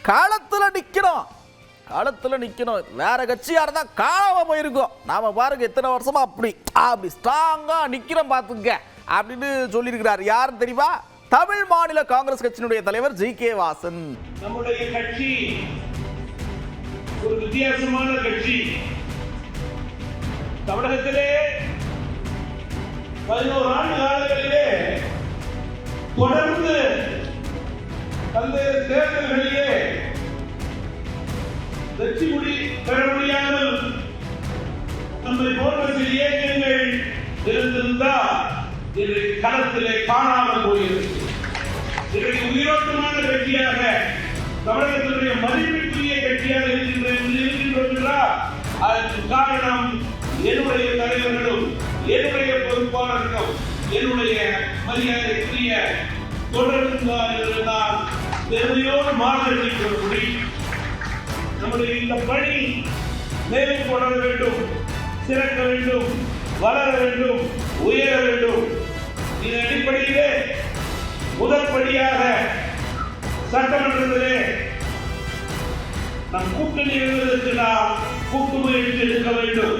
களத்தில் நிற்கணும், களத்தில் நிற்கணும். வேற கட்சியாக இருந்தால் காணாம போயிருக்கோம். நாம பாருங்க எத்தனை வருஷமா அப்படி ஸ்ட்ராங்காக நிற்கிறோம் பார்த்துங்க அப்படின்னு சொல்லியிருக்கிறார். யாருன்னு தெரியுமா? தமிழ் மாநில காங்கிரஸ் கட்சியினுடைய தலைவர் ஜி.கே. வாசன். நம்முடைய கட்சி ஒரு வித்தியாசமான கட்சி. தமிழகத்திலே 11 ஆண்டு காலங்களிலே தொடர்ந்து பல்வேறு தேர்தல்களிலே வெற்றி பெற முடியாமல் நம்மை போன்ற சில இயக்கங்கள் இருந்திருந்தால் இன்றைக்கு களத்திலே காணாமல் போயிருக்கிறது. இன்றைக்கு உயிரோட்டமான கட்சியாக தமிழகத்தினுடைய மதிப்பிற்குரிய கட்சியாக இருக்கின்றோம். அதற்கு காரணம் என்னுடைய தலைவர்களும் என்னுடைய பொறுப்பாளர்களும் என்னுடைய மரியாதைக்குரிய தொடர்ந்தார் என்று நான் பெருமையோடு மாநில முடியும். நம்முடைய இந்த பணி மேலும் தொடர வேண்டும், சிறக்க வேண்டும், வளர வேண்டும், உயர வேண்டும். இதன் அடிப்படையிலே முதல் படியாக சட்டமன்றத்திலே நம் கூட்டணி எழுதுவதற்கு நாம் கூட்டு முயற்சி எடுக்க வேண்டும்.